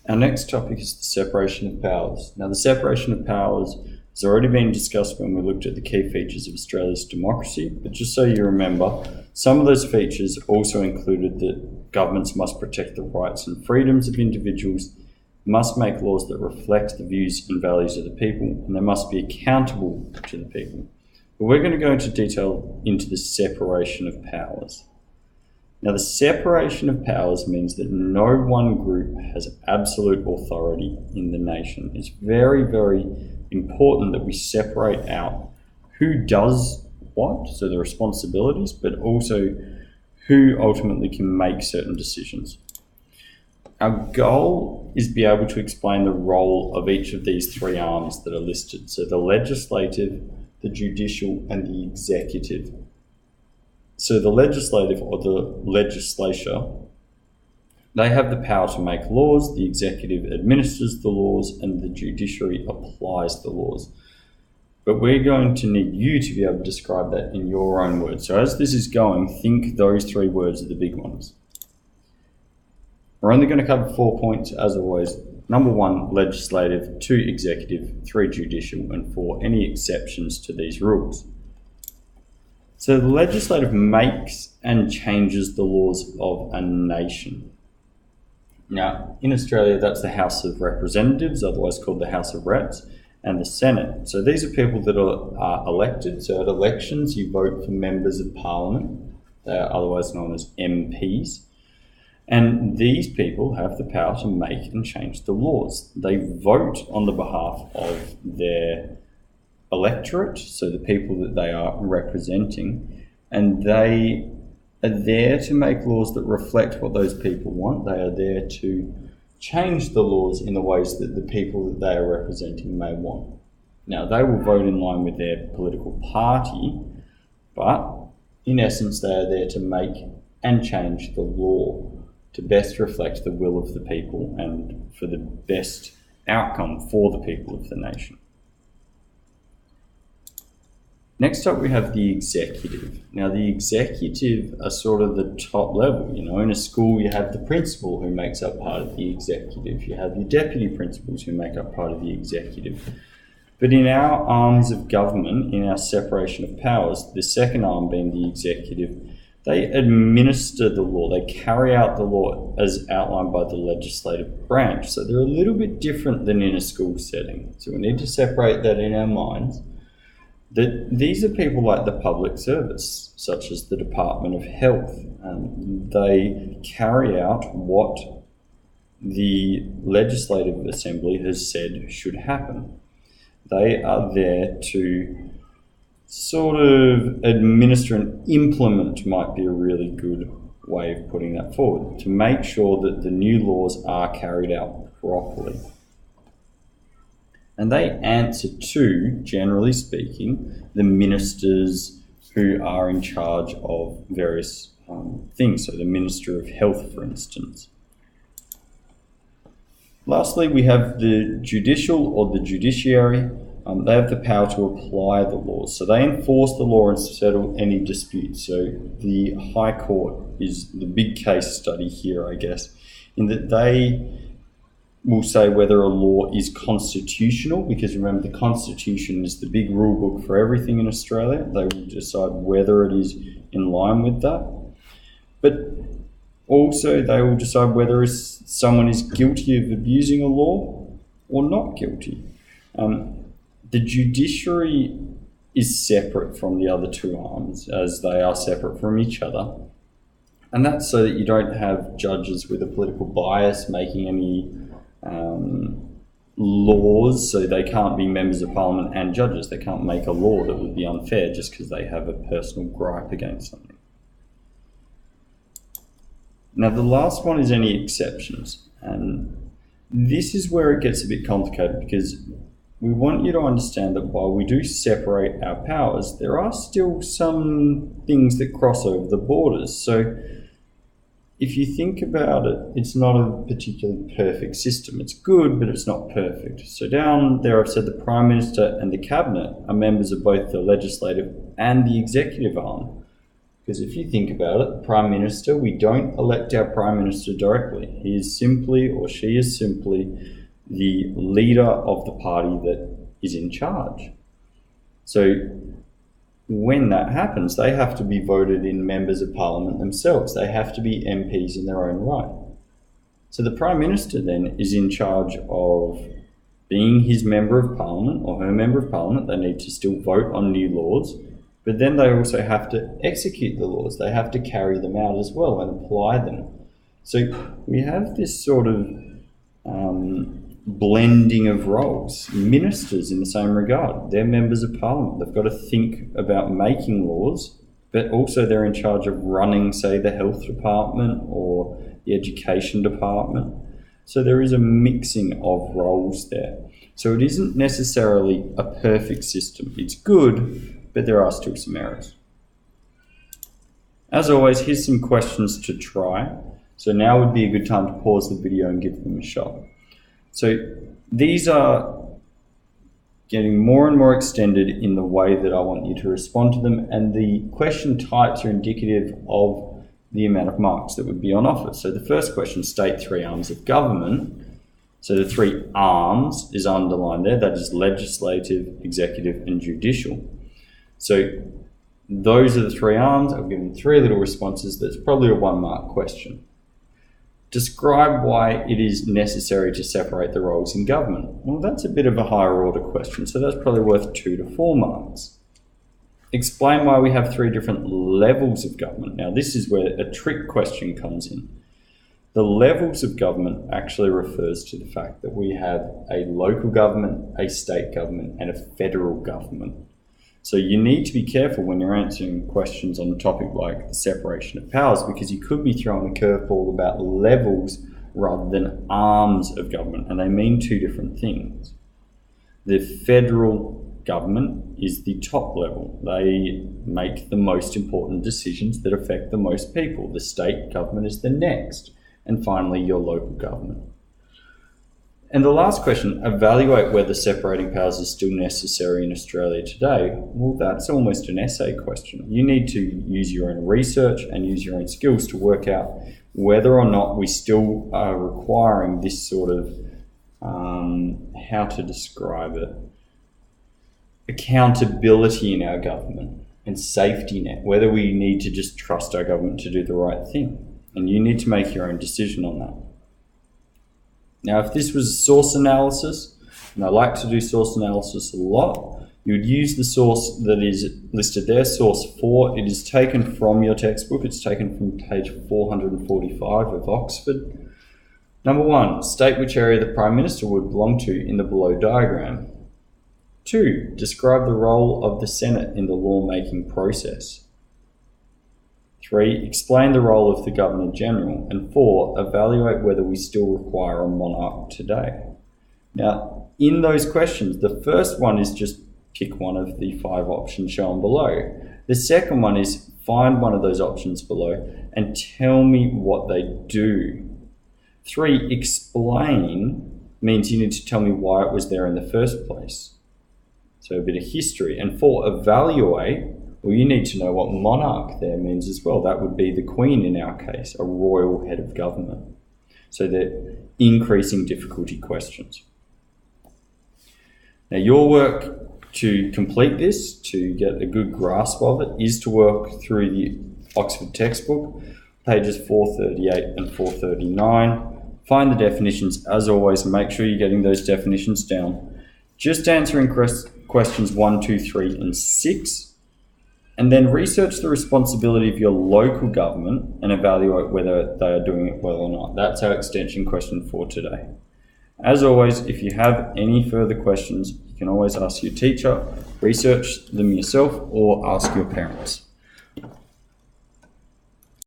Our next topic is the separation of powers. Now, the separation of powers has already been discussed when we looked at the key features of Australia's democracy, but just so you remember, some of those features also included that governments must protect the rights and freedoms of individuals, must make laws that reflect the views and values of the people, and they must be accountable to the people. But we're going to go into detail into the separation of powers. Now, the separation of powers means that no one group has absolute authority in the nation. It's very, very important that we separate out who does what, so the responsibilities, but also who ultimately can make certain decisions. Our goal is to be able to explain the role of each of these three arms that are listed, so the legislative, the judicial, and the executive. So the legislative, or the legislature, they have the power to make laws, the executive administers the laws, and the judiciary applies the laws. But we're going to need you to be able to describe that in your own words. So as this is going, think those three words are the big ones. We're only going to cover 4 points, as always. Number 1, legislative, 2, executive, 3, judicial, and 4, any exceptions to these rules. So the legislative makes and changes the laws of a nation. Now, in Australia, that's the House of Representatives, otherwise called the House of Reps, and the Senate. So these are people that are elected. So at elections, you vote for members of parliament. They are otherwise known as MPs. And these people have the power to make and change the laws. They vote on the behalf of their electorate, so the people that they are representing, and they are there to make laws that reflect what those people want. They are there to change the laws in the ways that the people that they are representing may want. Now, they will vote in line with their political party, but in essence, they are there to make and change the law to best reflect the will of the people and for the best outcome for the people of the nation. Next up, we have the executive. Now, the executive are sort of the top level. You know, in a school, you have the principal who makes up part of the executive. You have your deputy principals who make up part of the executive. But in our arms of government, in our separation of powers, the second arm being the executive, they administer the law. They carry out the law as outlined by the legislative branch. So they're a little bit different than in a school setting. So we need to separate that in our minds. That these are people like the public service, such as the Department of Health. They carry out what the Legislative Assembly has said should happen. They are there to sort of administer and implement, might be a really good way of putting that forward, to make sure that the new laws are carried out properly. And they answer to, generally speaking, the ministers who are in charge of various things. So the Minister of Health, for instance. Lastly, we have the judicial or the judiciary. They have the power to apply the laws. So they enforce the law and settle any disputes. So the High Court is the big case study here, I guess, in that they will say whether a law is constitutional, because remember, the Constitution is the big rule book for everything in Australia. They will decide whether it is in line with that. But also they will decide whether someone is guilty of abusing a law or not guilty. The judiciary is separate from the other two arms, as they are separate from each other. And that's so that you don't have judges with a political bias making any laws, so they can't be members of parliament and judges. They can't make a law that would be unfair just because they have a personal gripe against something. Now, the last one is any exceptions. And this is where it gets a bit complicated, because we want you to understand that while we do separate our powers, there are still some things that cross over the borders. So if you think about it, it's not a particularly perfect system. It's good, but it's not perfect. So down there, I've said the Prime Minister and the Cabinet are members of both the legislative and the executive arm. Because if you think about it, the Prime Minister, we don't elect our Prime Minister directly. He is simply, or she is simply, the leader of the party that is in charge. So when that happens, they have to be voted in members of Parliament themselves. They have to be MPs in their own right. So the Prime Minister then is in charge of being his member of Parliament or her member of Parliament. They need to still vote on new laws, but then they also have to execute the laws. They have to carry them out as well and apply them. So we have this sort of blending of roles. Ministers, in the same regard, they're members of Parliament. They've got to think about making laws, but also they're in charge of running, say, the health department or the education department. So there is a mixing of roles there. So it isn't necessarily a perfect system. It's good, but there are still some errors. As always, here's some questions to try. So now would be a good time to pause the video and give them a shot. So these are getting more and more extended in the way that I want you to respond to them, and the question types are indicative of the amount of marks that would be on offer. So the first question, state three arms of government. So the three arms is underlined there, that is legislative, executive, and judicial. So those are the three arms. I've given three little responses. That's probably a 1 mark question. Describe why it is necessary to separate the roles in government. Well, that's a bit of a higher order question, so that's probably worth 2 to 4 marks. Explain why we have 3 different levels of government. Now, this is where a trick question comes in. The levels of government actually refers to the fact that we have a local government, a state government, and a federal government. So you need to be careful when you're answering questions on a topic like the separation of powers, because you could be throwing a curveball about levels rather than arms of government, and they mean 2 different things. The federal government is the top level. They make the most important decisions that affect the most people. The state government is the next, and finally your local government. And the last question, evaluate whether separating powers is still necessary in Australia today. Well, that's almost an essay question. You need to use your own research and use your own skills to work out whether or not we still are requiring this sort of, how to describe it, accountability in our government and safety net, whether we need to just trust our government to do the right thing. And you need to make your own decision on that. Now, if this was source analysis, and I like to do source analysis a lot, you would use the source that is listed there, source 4. It is taken from your textbook. It's taken from page 445 of Oxford. Number 1, state which area the Prime Minister would belong to in the below diagram. 2, describe the role of the Senate in the lawmaking process. 3, explain the role of the Governor-General. And 4, evaluate whether we still require a monarch today. Now, in those questions, the first one is just pick one of the 5 options shown below. The second one is find one of those options below and tell me what they do. 3, explain means you need to tell me why it was there in the first place. So a bit of history. And 4, evaluate. Well, you need to know what monarch there means as well. That would be the Queen in our case, a royal head of government. So they're increasing difficulty questions. Now, your work to complete this, to get a good grasp of it, is to work through the Oxford textbook, pages 438 and 439. Find the definitions, as always, and make sure you're getting those definitions down. Just answering questions 1, 2, 3, and 6. And then research the responsibility of your local government and evaluate whether they are doing it well or not. That's our extension question for today. As always, if you have any further questions, you can always ask your teacher, research them yourself, or ask your parents.